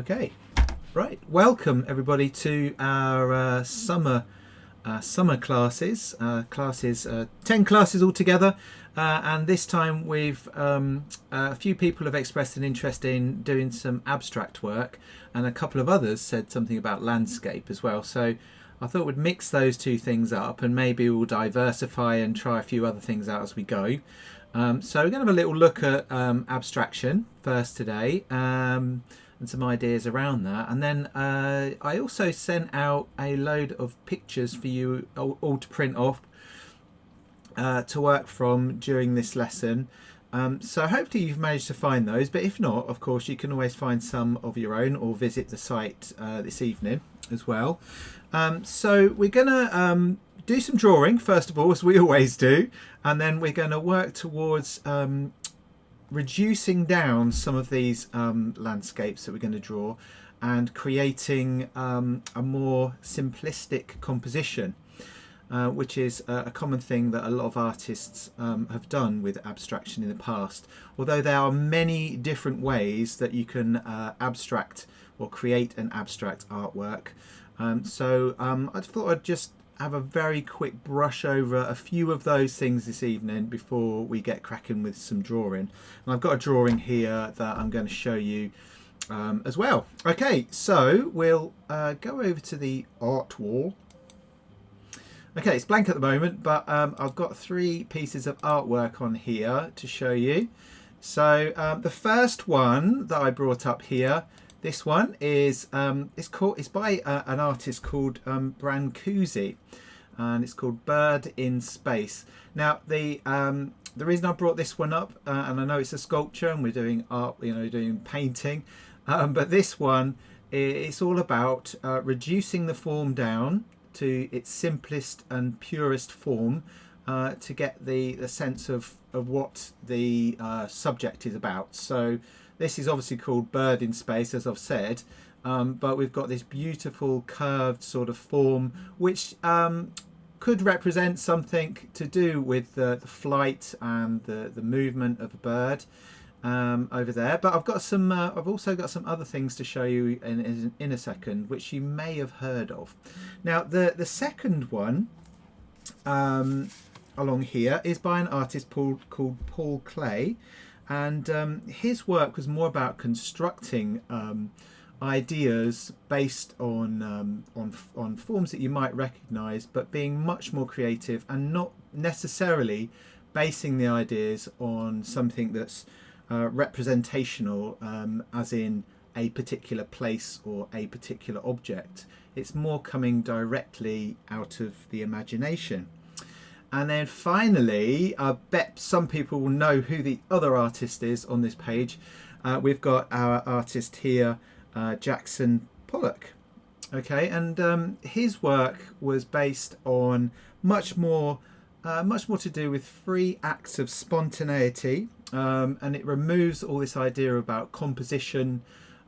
Okay, right. Welcome everybody to our summer classes. 10 classes altogether, and this time we've a few people have expressed an interest in doing some abstract work, and a couple of others said something about landscape as well. So I thought we'd mix those two things up, and maybe we'll diversify and try a few other things out as we go. So we're going to have a little look at abstraction first today, and some ideas around that. And then I also sent out a load of pictures for you all to print off to work from during this lesson. So hopefully you've managed to find those, but if not, of course, you can always find some of your own or visit the site this evening as well. So we're going to do some drawing first of all, as we always do, and then we're going to work towards reducing down some of these landscapes that we're going to draw and creating a more simplistic composition, which is a common thing that a lot of artists have done with abstraction in the past, although there are many different ways that you can abstract or create an abstract artwork. So I thought I'd just have a very quick brush over a few of those things this evening before we get cracking with some drawing. And I've got a drawing here that I'm going to show you as well. Okay, so we'll go over to the art wall. Okay, it's blank at the moment, but I've got 3 pieces of artwork on here to show you. So the first one that I brought up here, this one is it's by an artist called Brancusi, and it's called Bird in Space. Now the reason I brought this one up, and I know it's a sculpture and we're doing art, doing painting, but this one, it's all about reducing the form down to its simplest and purest form to get the sense of what the subject is about. So this is obviously called Bird in Space, as I've said, but we've got this beautiful curved sort of form, which could represent something to do with the flight and the movement of a bird over there. But I've got some. I've also got some other things to show you in a second, which you may have heard of. Now, the second one along here is by an artist called Paul Klee. And his work was more about constructing ideas based on forms that you might recognise, but being much more creative and not necessarily basing the ideas on something that's representational, as in a particular place or a particular object. It's more coming directly out of the imagination. And then finally, I bet some people will know who the other artist is on this page. We've got our artist here, Jackson Pollock. Okay, and his work was based on much more to do with free acts of spontaneity, and it removes all this idea about composition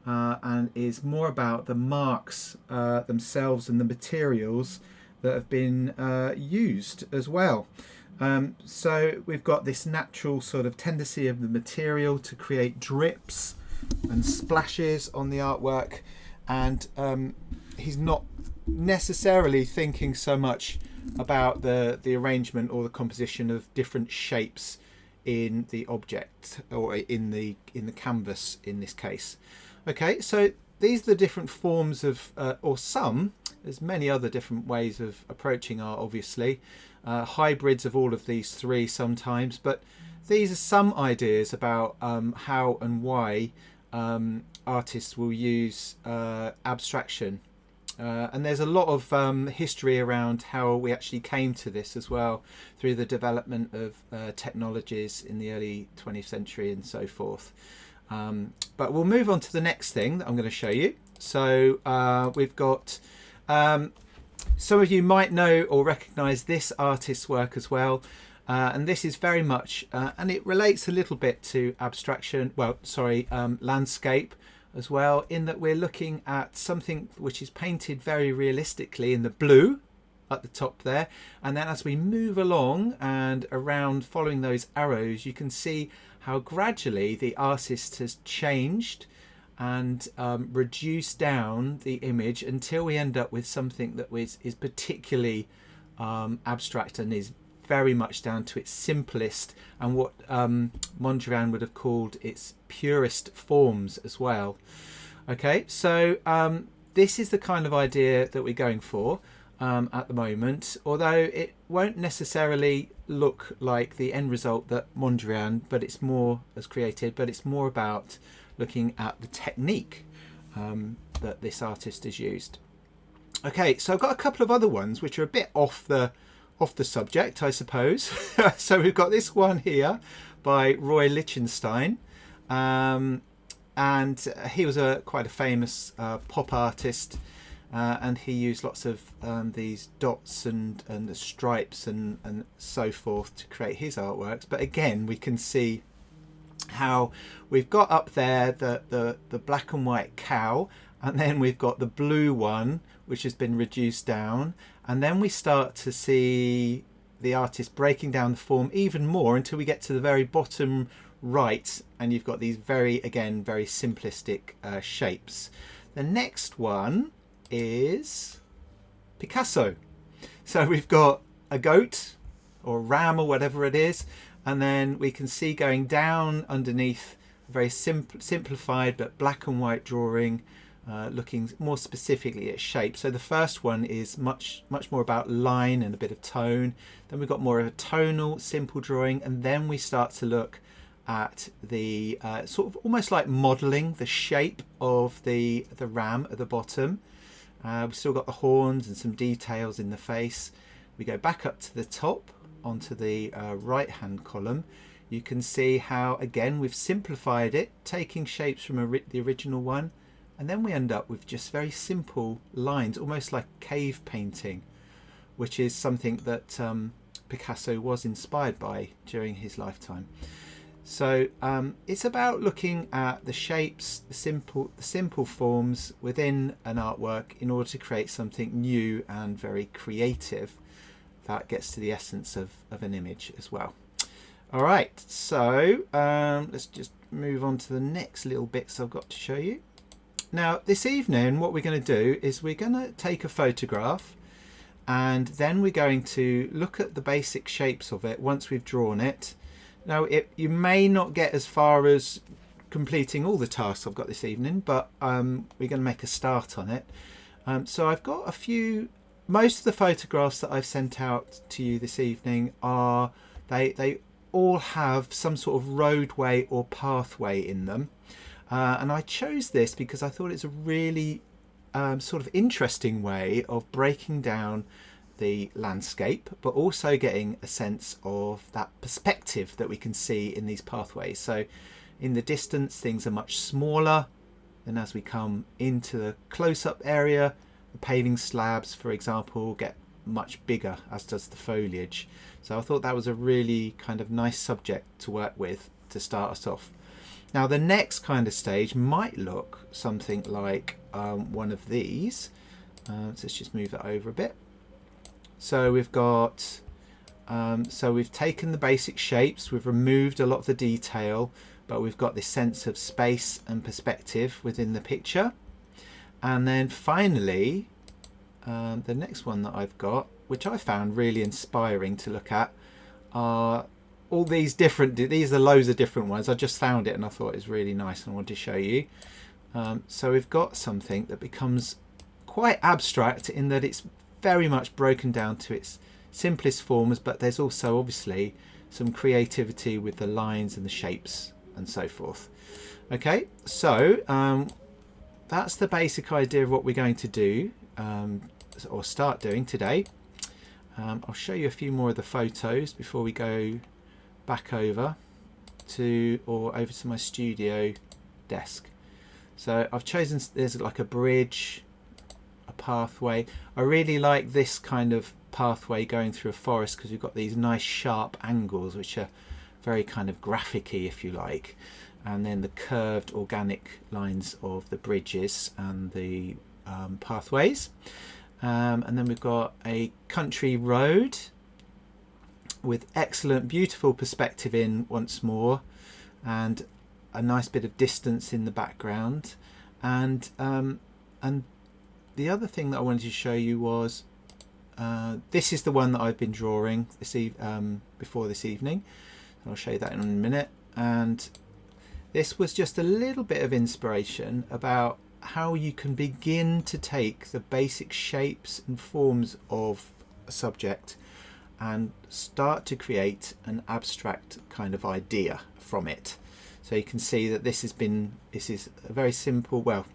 and is more about the marks themselves and the materials that have been used as well. So we've got this natural sort of tendency of the material to create drips and splashes on the artwork, and he's not necessarily thinking so much about the arrangement or the composition of different shapes in the object or in the canvas in this case. Okay, so these are the different forms of there's many other different ways of approaching art, obviously, hybrids of all of these 3 sometimes, but these are some ideas about how and why artists will use abstraction. And there's a lot of history around how we actually came to this as well, through the development of technologies in the early 20th century and so forth. But we'll move on to the next thing that I'm going to show you. So we've got some of you might know or recognize this artist's work as well, and this is very much and it relates a little bit to abstraction, landscape as well, in that we're looking at something which is painted very realistically in the blue at the top there, and then as we move along and around following those arrows, you can see how gradually the artist has changed and reduce down the image until we end up with something that is particularly abstract and is very much down to its simplest and what Mondrian would have called its purest forms as well. Okay, so this is the kind of idea that we're going for at the moment, although it won't necessarily look like the end result that Mondrian but it's more has created, but it's more about looking at the technique that this artist has used. Okay, so I've got a couple of other ones which are a bit off the subject, I suppose. So we've got this one here by Roy Lichtenstein, and he was quite a famous pop artist, and he used lots of these dots and the stripes and so forth to create his artworks. But again, we can see how we've got up there the black and white cow, and then we've got the blue one which has been reduced down, and then we start to see the artist breaking down the form even more until we get to the very bottom right, and you've got these very simplistic shapes. The next one is Picasso. So we've got a goat or ram or whatever it is, and then we can see going down underneath a very simplified but black and white drawing, looking more specifically at shape. So the first one is much more about line and a bit of tone. Then we've got more of a tonal simple drawing, and then we start to look at the sort of almost like modelling the shape of the ram at the bottom. We've still got the horns and some details in the face. We go back up to the top onto the right hand column. You can see how again we've simplified it, taking shapes from the original one, and then we end up with just very simple lines, almost like cave painting, which is something that Picasso was inspired by during his lifetime. So it's about looking at the shapes, the simple forms within an artwork in order to create something new and very creative that gets to the essence of an image as well. All right, so let's just move on to the next little bits I've got to show you. Now this evening what we're going to do is we're going to take a photograph, and then we're going to look at the basic shapes of it once we've drawn it. Now you may not get as far as completing all the tasks I've got this evening, but we're going to make a start on it. So I've got a few. Most of the photographs that I've sent out to you this evening are they all have some sort of roadway or pathway in them, and I chose this because I thought it's a really sort of interesting way of breaking down the landscape, but also getting a sense of that perspective that we can see in these pathways. So in the distance things are much smaller, and as we come into the close-up area, the paving slabs, for example, get much bigger, as does the foliage. So I thought that was a really kind of nice subject to work with to start us off. Now the next kind of stage might look something like one of these. So let's just move that over a bit. So we've got, so we've taken the basic shapes, we've removed a lot of the detail, but we've got this sense of space and perspective within the picture. And then finally, the next one that I've got, which I found really inspiring to look at, are all these different, these are loads of different ones. I just found it and I thought it was really nice and I wanted to show you. So we've got something that becomes quite abstract in that it's very much broken down to its simplest forms, but there's also obviously some creativity with the lines and the shapes and so forth. Okay, so that's the basic idea of what we're going to do or start doing today. I'll show you a few more of the photos before we go back over to my studio desk. So I've chosen, there's like a bridge, a pathway. I really like this kind of pathway going through a forest because we've got these nice sharp angles which are very kind of graphic-y, if you like, and then the curved organic lines of the bridges and the pathways, and then we've got a country road with excellent beautiful perspective in once more, and a nice bit of distance in the background, and the other thing that I wanted to show you was this is the one that I've been drawing before this evening. I'll show you that in a minute. And this was just a little bit of inspiration about how you can begin to take the basic shapes and forms of a subject and start to create an abstract kind of idea from it. So you can see that this is a very simple, well,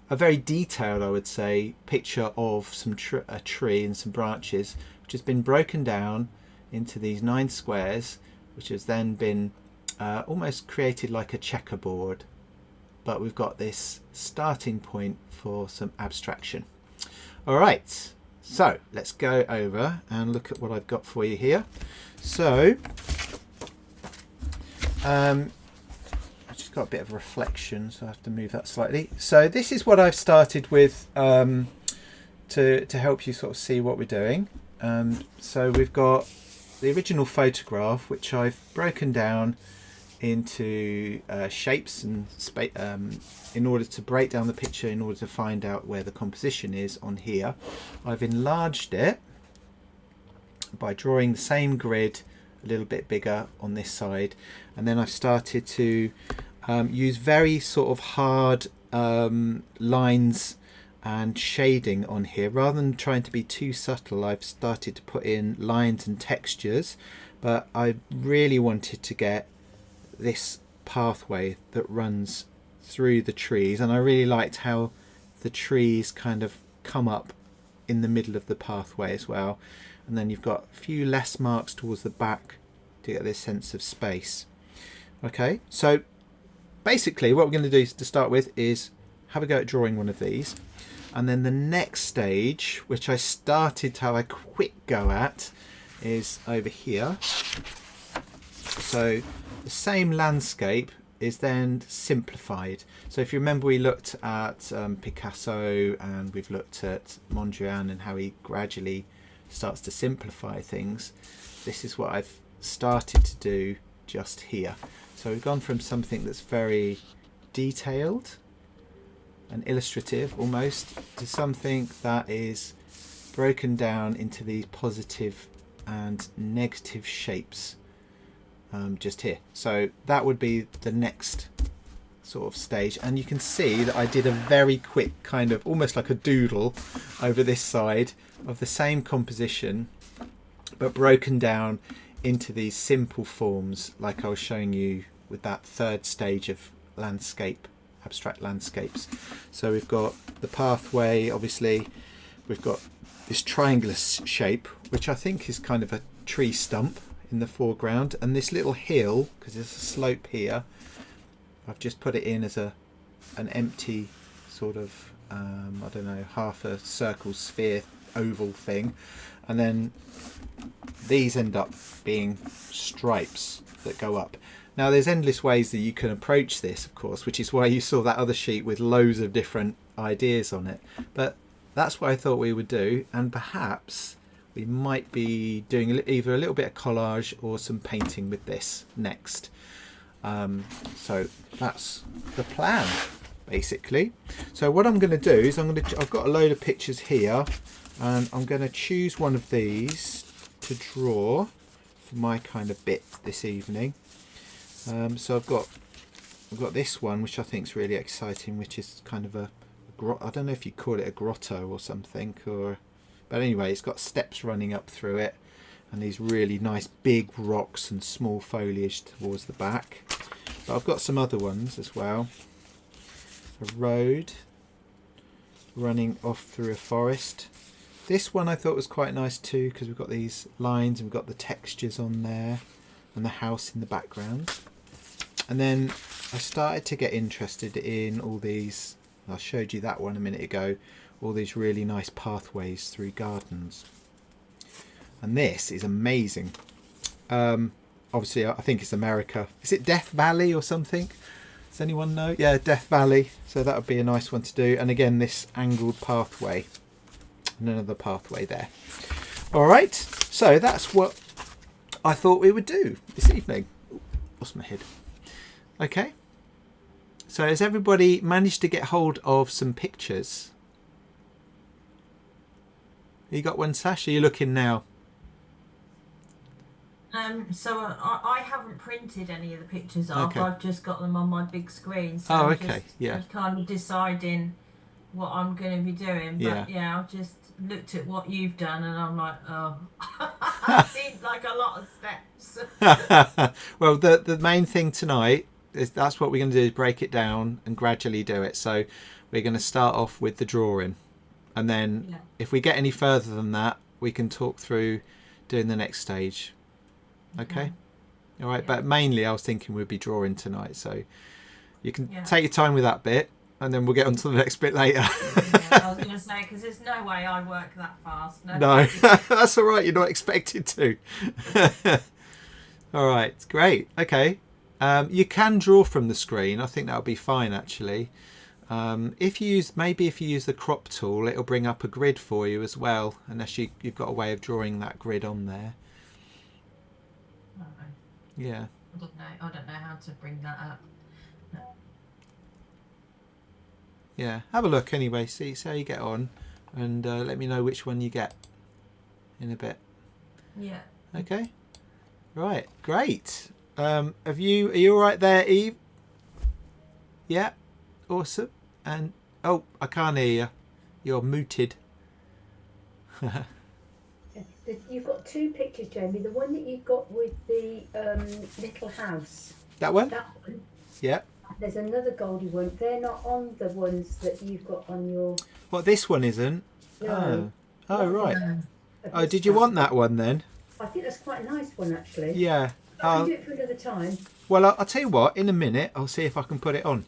a very detailed, I would say, picture of a tree and some branches, which has been broken down into these 9 squares, which has then been almost created like a checkerboard. But we've got this starting point for some abstraction. All right, so let's go over and look at what I've got for you here. So I've just got a bit of reflection, so I have to move that slightly. So this is what I've started with to help you sort of see what we're doing. So we've got the original photograph, which I've broken down into shapes and in order to break down the picture, in order to find out where the composition is on here. I've enlarged it by drawing the same grid a little bit bigger on this side, and then I've started to use very sort of hard lines and shading on here. Rather than trying to be too subtle, I've started to put in lines and textures, but I really wanted to get this pathway that runs through the trees, and I really liked how the trees kind of come up in the middle of the pathway as well, and then you've got a few less marks towards the back to get this sense of space. Okay, so basically what we're going to do to start with is have a go at drawing one of these, and then the next stage, which I started to have a quick go at, is over here. So the same landscape is then simplified. So if you remember, we looked at Picasso, and we've looked at Mondrian and how he gradually starts to simplify things. This is what I've started to do just here. So we've gone from something that's very detailed and illustrative almost to something that is broken down into these positive and negative shapes just here. So that would be the next sort of stage, and you can see that I did a very quick kind of almost like a doodle over this side of the same composition, but broken down into these simple forms like I was showing you with that third stage of landscape, abstract landscapes. So we've got the pathway, obviously we've got this triangular shape, which I think is kind of a tree stump in the foreground, and this little hill, because there's a slope here, I've just put it in as an empty sort of I don't know, half a circle, sphere, oval thing, and then these end up being stripes that go up. Now there's endless ways that you can approach this, of course, which is why you saw that other sheet with loads of different ideas on it, but that's what I thought we would do, and perhaps we might be doing either a little bit of collage or some painting with this next. So that's the plan basically. So what I'm going to do is I've got a load of pictures here, and I'm going to choose one of these to draw for my kind of bit this evening. So I've got this one, which I think is really exciting, which is kind of I don't know if you call it a grotto or something, but anyway, it's got steps running up through it, and these really nice big rocks and small foliage towards the back. But I've got some other ones as well. A road running off through a forest. This one I thought was quite nice too, because we've got these lines and we've got the textures on there and the house in the background. And then I started to get interested in all these, I showed you that one a minute ago, all these really nice pathways through gardens. And this is amazing. Obviously I think it's America. Is it Death Valley or something? Does anyone know? Yeah, Death Valley. So that would be a nice one to do. And again, this angled pathway and another pathway there. All right, so that's what I thought we would do this evening. Ooh, lost my head. Okay, So has everybody managed to get hold of some pictures? You got one, Sash? Are you looking now? So I haven't printed any of the pictures off. Okay. I've just got them on my big screen. So Oh, I'm okay. just Yeah. kind of deciding what I'm going to be doing. Yeah. But yeah, I've just looked at what you've done and I'm like, oh, it seems like a lot of steps. Well, the main thing tonight is that's what we're going to do, is break it down and gradually do it. So we're going to start off with the drawing, and then Yeah. if we get any further than that, we can talk through doing the next stage. Okay. All right. Yeah. But mainly I was thinking we'd be drawing tonight, so you can Yeah. take your time with that bit, and then we'll get on to the next bit later. Yeah, I was going to say, because there's no way I work that fast. No. No, that's all right. You're not expected to. All right, great. Okay, you can draw from the screen. I think that'll be fine actually. If you use the crop tool, it'll bring up a grid for you as well, unless you've got a way of drawing that grid on there. No, Yeah. I don't know how to bring that up. No. Yeah. Have a look anyway. See how you get on, and let me know which one you get in a bit. Yeah. Okay. Right. Great. Are you all right there, Eve? Yeah. Awesome. And oh, I can't hear you. You're muted. You've got two pictures, Jamie. The one that you've got with the little house. That one? That one. Yeah. There's another Goldie one. They're not on the ones that you've got on your. What, this one isn't? No. Oh, right. No. Oh, did you want that one then? I think that's quite a nice one, actually. Yeah. I can do it for another time. Well, I'll tell you what. In a minute, I'll see if I can put it on.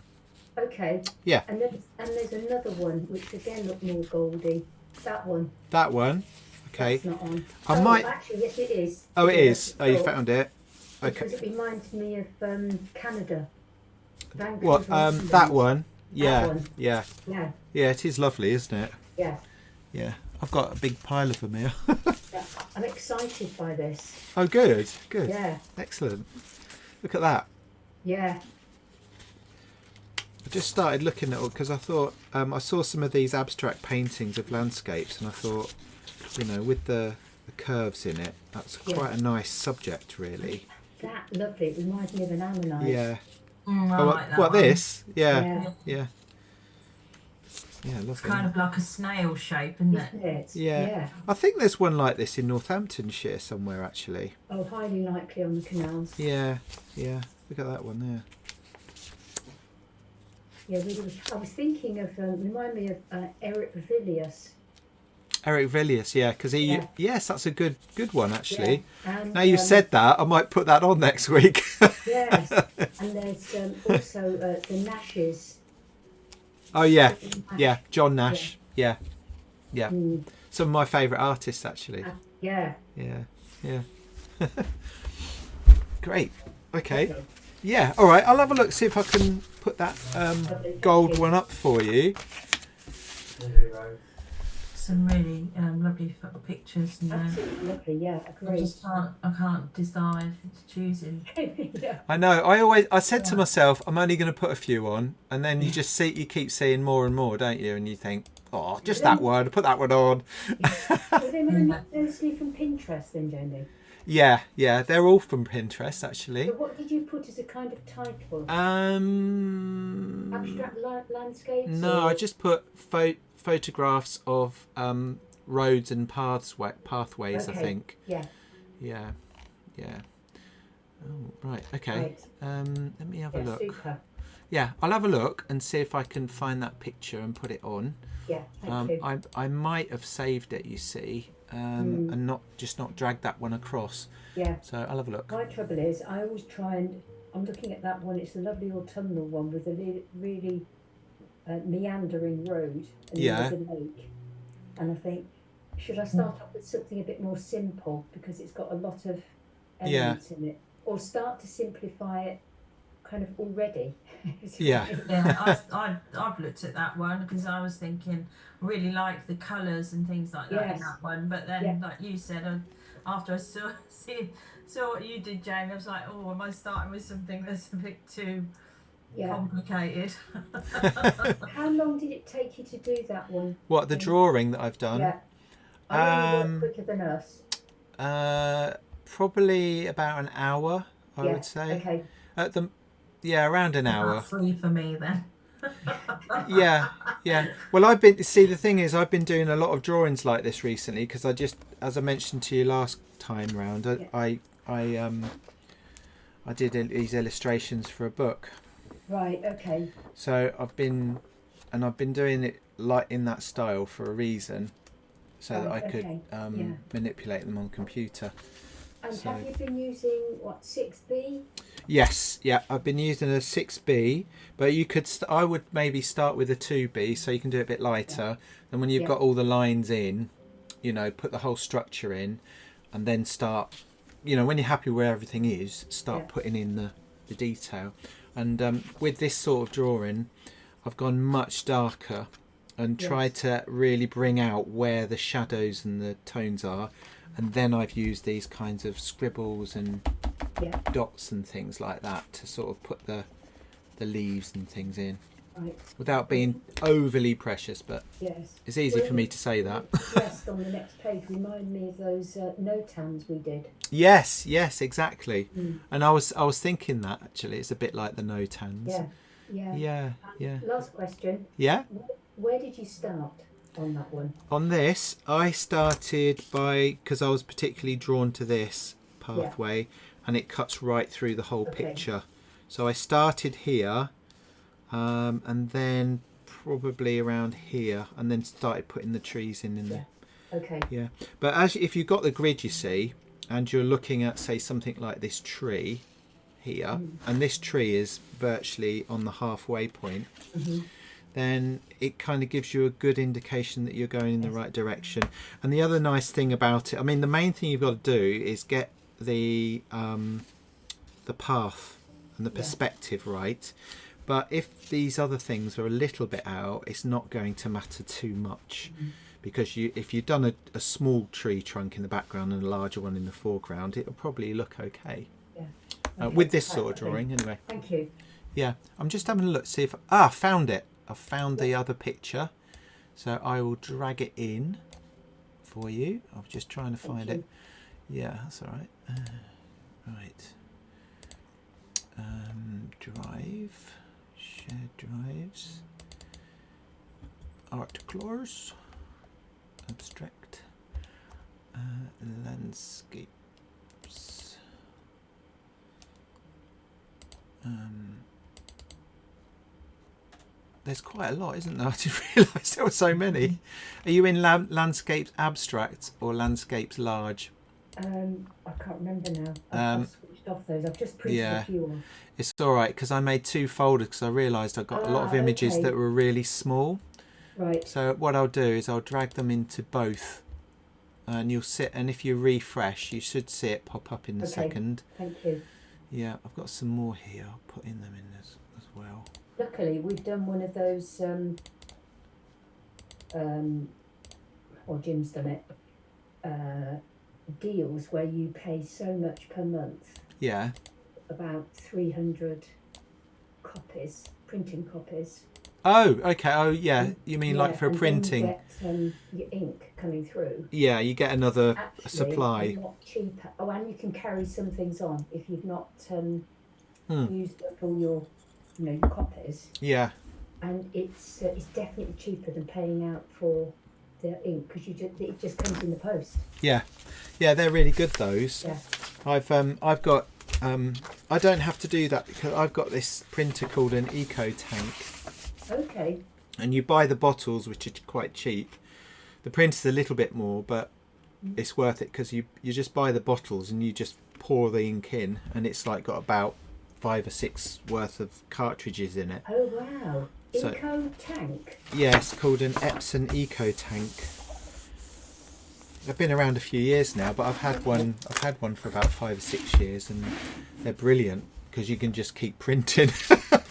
Okay. Yeah. And there's another one which again looked more Goldie. That one. That one. Okay. That's not on. I might. Actually, yes, it is. Oh, it is. Oh, you Oh, found it. Because Okay. it reminds me of Canada. Vancouver, What? Canada. That one. Yeah. That one. Yeah. Yeah. Yeah. It is lovely, isn't it? Yeah. Yeah. I've got a big pile of them here. Yeah, I'm excited by this. Oh, good. Good. Yeah, Excellent. Look at that. yeah, I just started looking at it because I thought I saw some of these abstract paintings of landscapes, and I thought, with the curves in it, that's Yeah. quite a nice subject, really. that lovely. It reminds me of an ammonite. Yeah. I Oh, like that what one. this? Yeah. Yeah. Yeah. Yeah. Lovely. It's kind of like a snail shape, isn't it? Isn't it? Yeah. I think there's one like this in Northamptonshire somewhere, actually. Oh, highly likely on the canals. Yeah. Yeah. Look at that one there. Yeah, I was thinking of, remind me of Eric Villiers. Eric Villiers, yeah, because he. Yeah. Yes, that's a good one, actually. Yeah. And, Now you said that, I might put that on next week. Yes, and there's also the Nashes. Oh yeah, Nash. yeah, John Nash. Yeah, yeah. Mm, Some of my favourite artists, actually. yeah. Yeah, yeah. Great. Okay. Yeah. All right. I'll have a look. See if I can put that gold one up for you. Some really lovely pictures in there. Absolutely lovely. Yeah, I agree. just can't decide choosing. Yeah. I know. I said to myself, I'm only going to put a few on, and then you keep seeing more and more, don't you? And you think, oh, just that one. Put that one on. Were they mostly from Pinterest then, Jamie? Yeah, yeah. They're all from Pinterest, actually. So what did you put as a kind of title? Abstract landscapes? No, or- I just put photographs of roads and pathways. I Okay. think. Yeah. Yeah, yeah. Oh, right. Okay. Right. Let me have a Yeah, look. super. Yeah, I'll have a look and see if I can find that picture and put it on. Yeah, thank you. I might have saved it, you see, and not drag that one across. Yeah. So I'll have a look. My trouble is, I always try and I'm looking at that one. It's the lovely autumnal one with a really meandering road, and Yeah. there's a lake. And I think, should I start off with something a bit more simple because it's got a lot of elements in it, or start to simplify it kind of already? Yeah. Yeah, I've looked at that one because I was thinking I really like the colours and things like that in Yes. that one. But then, Yeah. like you said, after I saw what you did, Jane, I was like, oh, am I starting with something that's a bit too Yeah. complicated. How long did it take you to do that one? What, the drawing that I've done? Yeah. I know you work Um, quicker than us. Probably about an hour, I Yeah. would say. Okay. At the Yeah, around an hour. About 3 for me then. Yeah, yeah. Well, I've been see the thing is I've been doing a lot of drawings like this recently because I just, as I mentioned to you last time round, Yeah. I did these illustrations for a book. Right. Okay. So I've been doing it like in that style for a reason, so that I Right, could okay. Yeah. manipulate them on computer. And So- have you been using what 6B? Yes, yeah, I've been using a 6B, but you could I would maybe start with a 2B so you can do it a bit lighter. Then when you've Yeah. got all the lines in, you know, put the whole structure in, and then start, you know, when you're happy where everything is, start Yeah. putting in the detail. And with this sort of drawing, I've gone much darker and tried to really bring out where the shadows and the tones are, and then I've used these kinds of scribbles and Yeah. dots and things like that to sort of put the leaves and things in Right. without being overly precious, but Yes. it's easy Well, for me to say that. Rest on the next page remind me of those no-tans we did. Yes, exactly. Mm. And I was thinking that actually it's a bit like the no-tans. Yeah. Yeah. Yeah. Last question. Yeah. Where did you start on that one? On this, I started because I was particularly drawn to this pathway, and it cuts right through the whole Okay. picture. So I started here, and then probably around here, and then started putting the trees in there. Okay. Yeah, but if you've got the grid, you see, and you're looking at, say, something like this tree here, and this tree is virtually on the halfway point, then it kind of gives you a good indication that you're going in the right direction. And the other nice thing about it, I mean, the main thing you've got to do is get the path and the perspective right. But if these other things are a little bit out, it's not going to matter too much. Because if you've done a small tree trunk in the background and a larger one in the foreground, it'll probably look okay. Yeah. With this sort of drawing, anyway. Thank you. Yeah, I'm just having a look, see if found it. I found the other picture, so I will drag it in for you. I'm just trying to find it. Yeah, that's all right. Right. Drive, shared drives, articles, abstract, landscapes. There's quite a lot, isn't there? I didn't realise there were so many. Are you in landscapes abstract or landscapes large? I can't remember now. I've switched off those. I've just printed a few off. It's all right because I made 2 folders because I realised I got a lot of images that were really small. Right. So what I'll do is I'll drag them into both, and you'll sit. And if you refresh, you should see it pop up in a second. Thank you. Yeah, I've got some more here. I'll put in them in as well. Luckily, we've done one of those, or Jim's done it, deals where you pay so much per month, Yeah. about 300 copies, printing copies. Oh, okay. Oh, yeah. You mean like for and printing? Then you get your ink coming through. Yeah, you get another Actually, supply. a lot cheaper. Oh, and you can carry some things on if you've not used up all your copies. Yeah. And it's definitely cheaper than paying out for the ink because it just comes in the post. Yeah, they're really good. Those. Yeah. I've got. I don't have to do that because I've got this printer called an Eco Tank. Okay. And you buy the bottles, which are quite cheap. The printer's a little bit more, but it's worth it because you just buy the bottles and you just pour the ink in, and it's like got about 5 or 6 worth of cartridges in it. Oh wow! So- Eco Tank. Yeah, it's called an Epson Eco Tank. They've been around a few years now, but I've had one for about 5 or 6 years, and they're brilliant because you can just keep printing.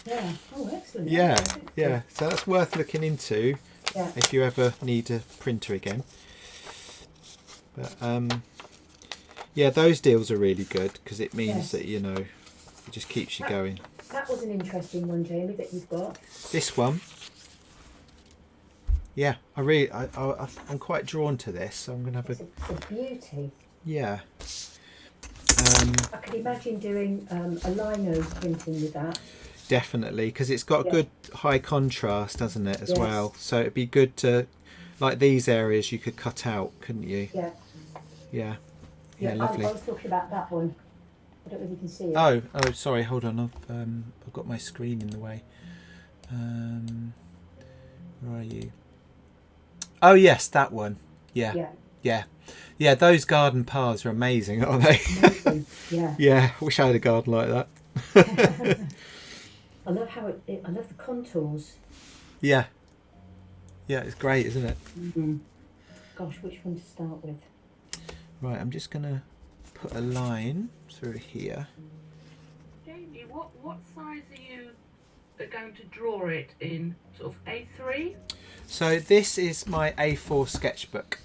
Yeah. Oh, excellent. Yeah. So that's worth looking into Yeah. if you ever need a printer again. But yeah, those deals are really good because it means that you It just keeps you going. That was an interesting one, Jamie, that you've got. This one, yeah, I'm quite drawn to this, so I'm gonna have It's a beauty. yeah. I could imagine doing a lino printing with that. Definitely, because it's got a good high contrast, doesn't it, as Yes. well? So it'd be good to, like these areas, you could cut out, couldn't you? Yeah. Yeah. Yeah, lovely. I was talking about that one. I don't know if you can see it. Oh, sorry. Hold on. I've got my screen in the way. Where are you? Oh yes, that one. Yeah. Yeah. Yeah. Yeah. Those garden paths are amazing, aren't they? Amazing. Yeah. Yeah. I wish I had a garden like that. I love how I love the contours. Yeah. Yeah, it's great, isn't it? Mm-hmm. Gosh, which one to start with? Right. I'm just gonna put a line through here. Jamie, what size are you going to draw it in? Sort of A3? So this is my A4 sketchbook,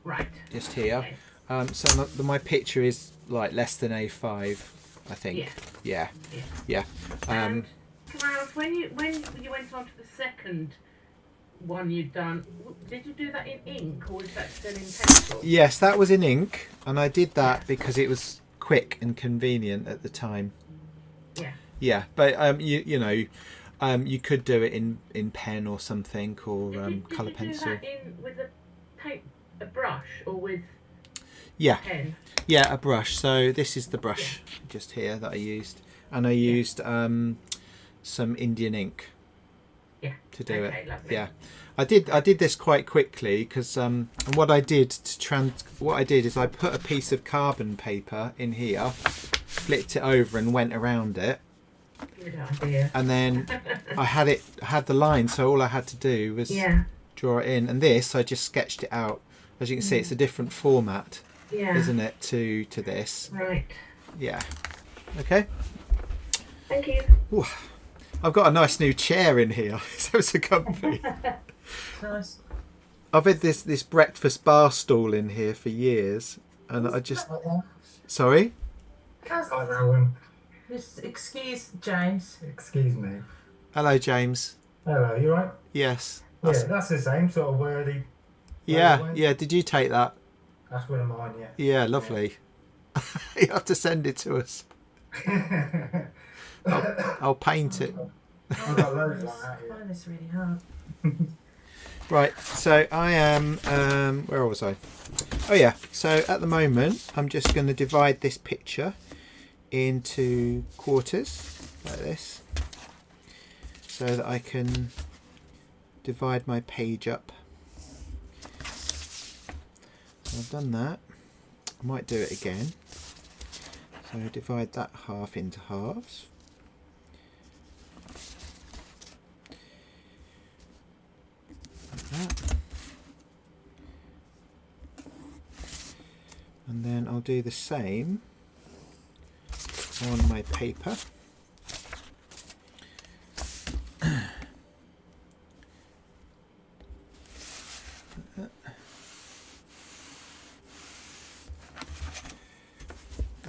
Right. just here. Okay. So my picture is like less than A5, I think. Yeah. Yeah. And can I ask, when you went on to the second one you'd done, did you do that in ink or was that still in pencil? Yes, that was in ink, and I did that because it was quick and convenient at the time. Yeah. Yeah, but you know, you could do it in pen or something, or colour pencil. Did you do that with a brush or with Yeah, pen? yeah, a brush. So this is the brush just here that I used, and I used some Indian ink. Yeah. To do it. Lovely. Yeah, I did this quite quickly because and what I did is I put a piece of carbon paper in here, flipped it over and went around it. Good idea. And then I had the line, so all I had to do was draw it in. And this, I just sketched it out. As you can see, it's a different format, isn't it, to this? Right. Yeah. Okay. Thank you. Ooh, I've got a nice new chair in here. So it's a comfy. Nice. I've had this breakfast bar stool in here for years, and I just sorry. Just excuse James. Excuse me. Hello, James. Hello, you right? Yes. Yeah, that's the same sort of wordy. Yeah. Yeah. Did you take that? That's one of mine, yeah. Yeah. Lovely. You have to send it to us. I'll paint it. I've got loads like that I here. find this really hard. Right, so I am, where was I? Oh yeah, so at the moment I'm just going to divide this picture into quarters like this so that I can divide my page up. So I've done that. I might do it again. So divide that half into halves. That. And then I'll do the same on my paper.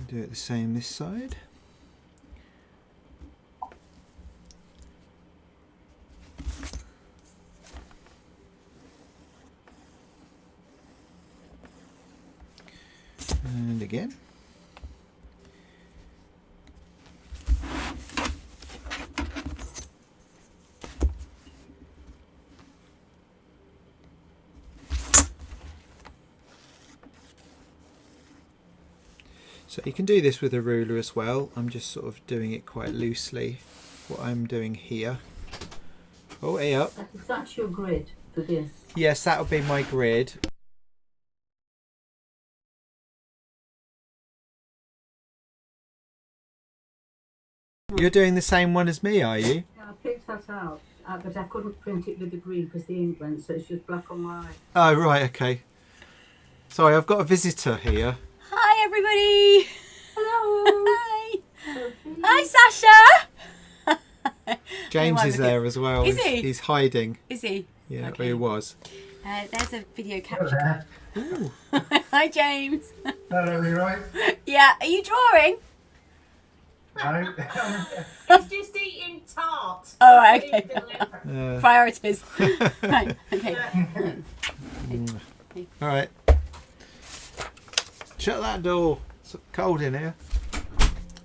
Do it the same this side. And again. So you can do this with a ruler as well. I'm just sort of doing it quite loosely, what I'm doing here. Oh, hey up. That's your grid for this. Yes, that'll be my grid. You're doing the same one as me, are you? Yeah, I picked that out, but I couldn't print it with the green because the ink went, so it's just black and white. Oh, right, okay. Sorry, I've got a visitor here. Hi, everybody. Hello. Hi. Hi, Sasha. James Hey, is there as well. Is he? He's hiding. Is he? Yeah, Okay. he was. There's a video Hello capture. there. Hi, James. Hello, you right? Yeah, are you drawing? No. He's just eating tart. Oh, right, What are okay. you doing? Priorities. Right, okay. Yeah. All right. Shut that door. It's cold in here.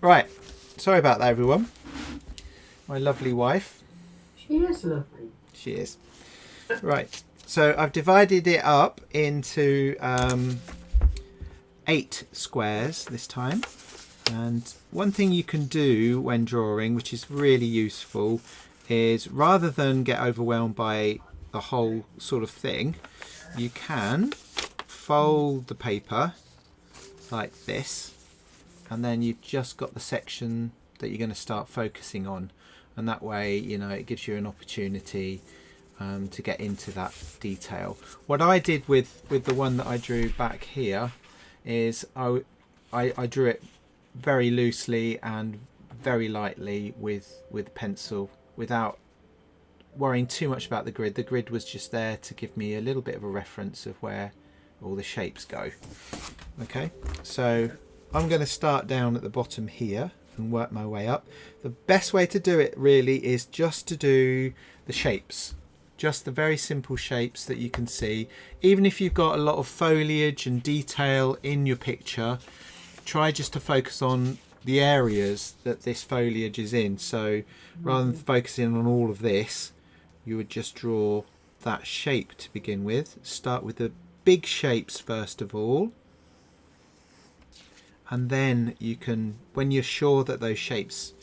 Right. Sorry about that, everyone. My lovely wife. She is lovely. She is. Right. So I've divided it up into 8 squares this time. And one thing you can do when drawing, which is really useful, is rather than get overwhelmed by the whole sort of thing, you can fold the paper like this, and then you've just got the section that you're going to start focusing on, and that way, you know, it gives you an opportunity to get into that detail. What I did with the one that I drew back here is I drew it very loosely and very lightly with pencil, without worrying too much about the grid. The grid was just there to give me a little bit of a reference of where all the shapes go. Okay, so I'm going to start down at the bottom here and work my way up. The best way to do it really is just to do the shapes, just the very simple shapes that you can see. Even if you've got a lot of foliage and detail in your picture, try just to focus on the areas that this foliage is in. So rather than focusing on all of this, you would just draw that shape to begin with. Start with the big shapes first of all, and then you can, when you're sure that those shapes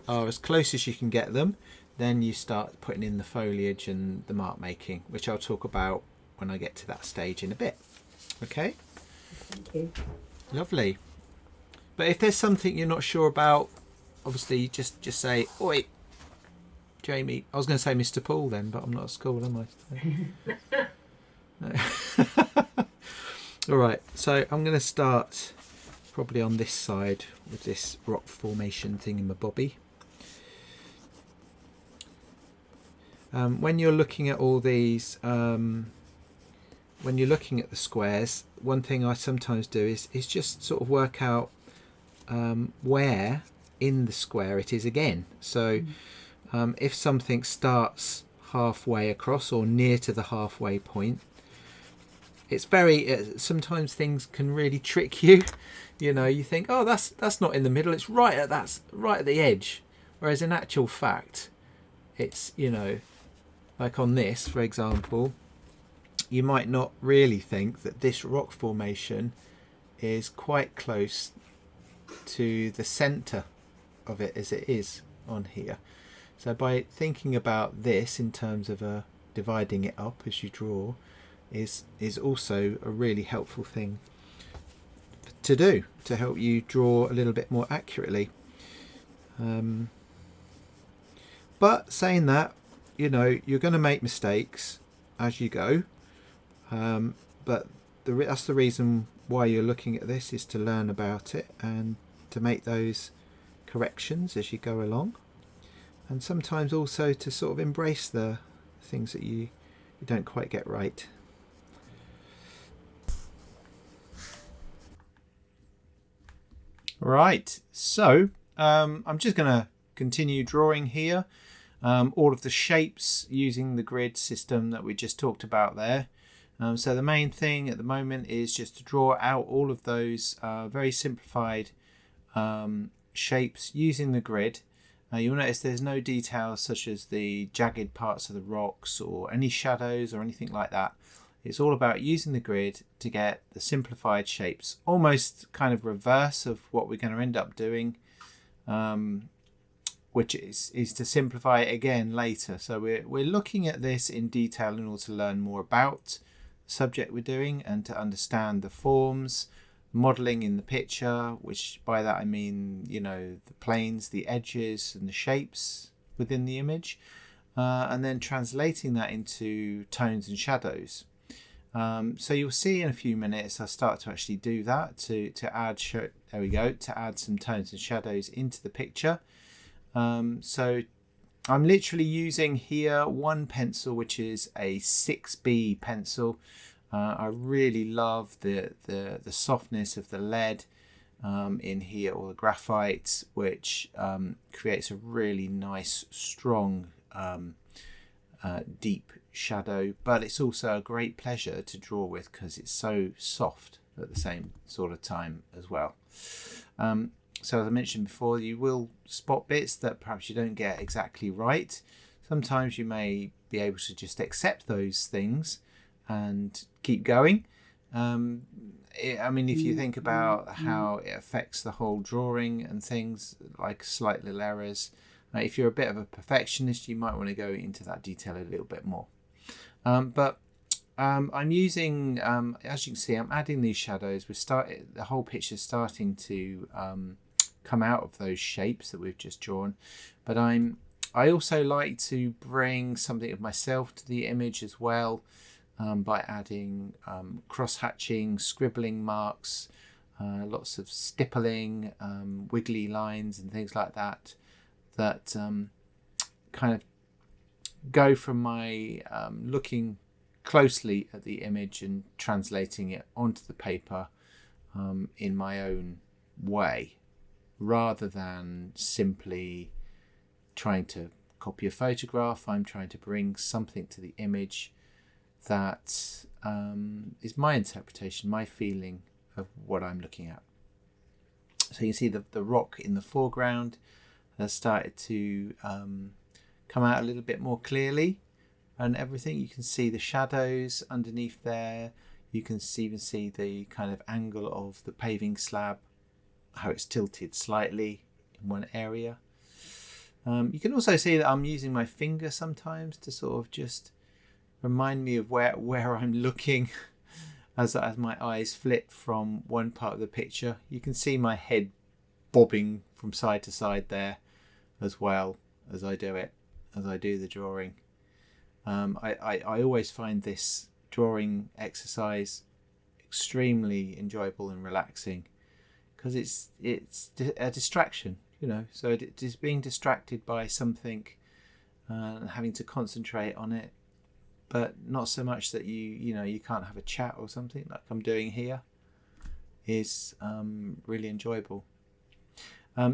are as close as you can get them, then you start putting in the foliage and the mark making, which I'll talk about when I get to that stage in a bit. Okay, Thank you. lovely. But if there's something you're not sure about, obviously just say, "Oi, Jamie." I was going to say Mr. Paul then, but I'm not at school, am I? No. All right, so I'm going to start probably on this side with this rock formation thing in my bobby. When you're looking at all these, when you're looking at the squares, one thing I sometimes do is just sort of work out where in the square it is again. So if something starts halfway across or near to the halfway point, it's very sometimes things can really trick you. You know, you think, oh, that's not in the middle, it's right at the edge, whereas in actual fact it's, you know, like on this for example, you might not really think that this rock formation is quite close to the center of it as it is on here. So by thinking about this in terms of dividing it up as you draw is also a really helpful thing to do to help you draw a little bit more accurately. But saying that, you know, you're going to make mistakes as you go, but that's the reason why you're looking at this, is to learn about it and to make those corrections as you go along, and sometimes also to sort of embrace the things that you don't quite get right. Right, so I'm just going to continue drawing here all of the shapes using the grid system that we just talked about there. So the main thing at the moment is just to draw out all of those very simplified shapes using the grid. You'll notice there's no details such as the jagged parts of the rocks or any shadows or anything like that. It's all about using the grid to get the simplified shapes, almost kind of reverse of what we're going to end up doing, which is to simplify it again later. So we're looking at this in detail in order to learn more about the subject we're doing and to understand the forms, modeling in the picture, which by that I mean, you know, the planes, the edges and the shapes within the image, and then translating that into tones and shadows. So you'll see in a few minutes I start to actually do that to add there we go, to add some tones and shadows into the picture. So I'm literally using here one pencil, which is a 6B pencil. I really love the softness of the lead, in here, or the graphite, which creates a really nice, strong, deep shadow. But it's also a great pleasure to draw with because it's so soft at the same sort of time as well. So as I mentioned before, you will spot bits that perhaps you don't get exactly right. Sometimes you may be able to just accept those things and keep going. I mean, if you think about how it affects the whole drawing and things, like slight little errors, if you're a bit of a perfectionist, you might want to go into that detail a little bit more. But I'm using, as you can see, I'm adding these shadows. The whole picture is starting to come out of those shapes that we've just drawn. But I also like to bring something of myself to the image as well, by adding cross-hatching, scribbling marks, lots of stippling, wiggly lines and things like that, that kind of go from my looking closely at the image and translating it onto the paper in my own way, rather than simply trying to copy a photograph. I'm trying to bring something to the image that is my interpretation, my feeling of what I'm looking at. So you can see the rock in the foreground has started to come out a little bit more clearly, and everything. You can see the shadows underneath there. You can even see the kind of angle of the paving slab, how it's tilted slightly in one area. You can also see that I'm using my finger sometimes to sort of just remind me of where I'm looking as my eyes flip from one part of the picture. You can see my head bobbing from side to side there as well as I do it, as I do the drawing. I always find this drawing exercise extremely enjoyable and relaxing, because it's a distraction, you know. So it is being distracted by something and having to concentrate on it, but not so much that you can't have a chat or something like I'm doing here, is really enjoyable.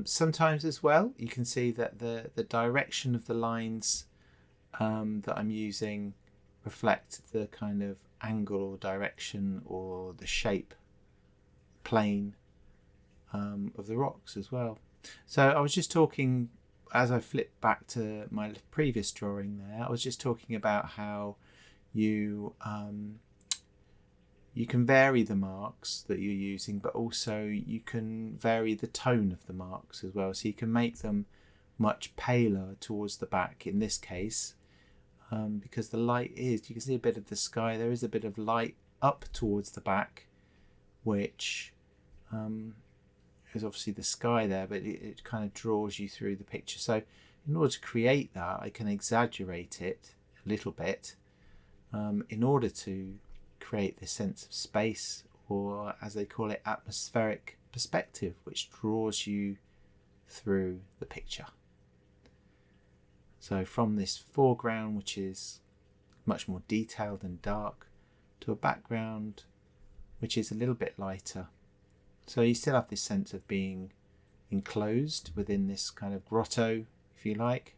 Sometimes as well, you can see that the direction of the lines that I'm using reflect the kind of angle or direction or the shape, plane of the rocks as well. So I was just talking, as I flip back to my previous drawing there, I was just talking about how you can vary the marks that you're using, but also you can vary the tone of the marks as well. So you can make them much paler towards the back in this case, because the light you can see a bit of the sky. There is a bit of light up towards the back, which is obviously the sky there, but it kind of draws you through the picture. So in order to create that, I can exaggerate it a little bit in order to create this sense of space, or as they call it, atmospheric perspective, which draws you through the picture. So from this foreground, which is much more detailed and dark, to a background which is a little bit lighter. So you still have this sense of being enclosed within this kind of grotto, if you like,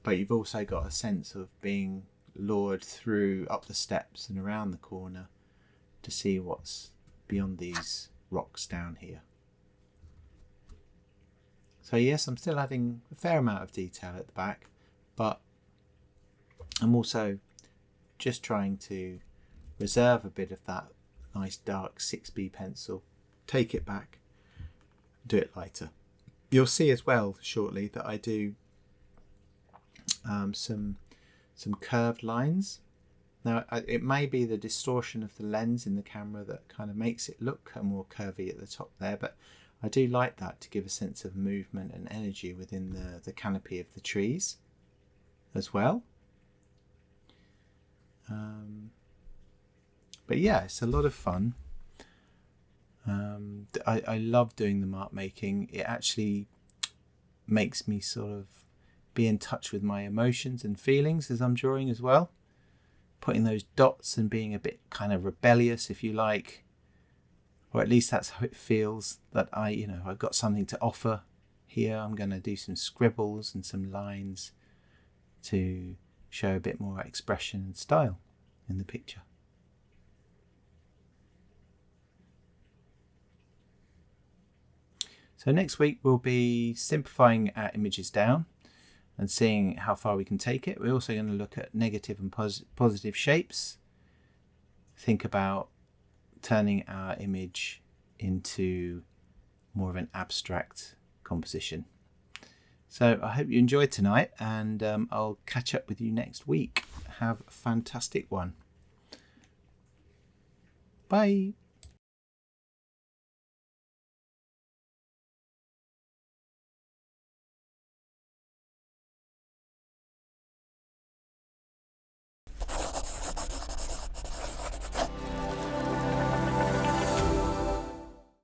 but you've also got a sense of being lured through up the steps and around the corner to see what's beyond these rocks down here. So yes, I'm still adding a fair amount of detail at the back, but I'm also just trying to reserve a bit of that nice dark 6B pencil, take it back, do it lighter. You'll see as well shortly that I do some curved lines. Now it may be the distortion of the lens in the camera that kind of makes it look more curvy at the top there, but I do like that to give a sense of movement and energy within the canopy of the trees as well. But yeah, it's a lot of fun. I love doing the mark making. It actually makes me sort of be in touch with my emotions and feelings as I'm drawing as well. Putting those dots and being a bit kind of rebellious, if you like, or at least that's how it feels, that I've got something to offer here. I'm going to do some scribbles and some lines to show a bit more expression and style in the picture. So next week we'll be simplifying our images down and seeing how far we can take it. We're also going to look at negative and positive shapes. Think about turning our image into more of an abstract composition. So I hope you enjoyed tonight, and I'll catch up with you next week. Have a fantastic one. Bye.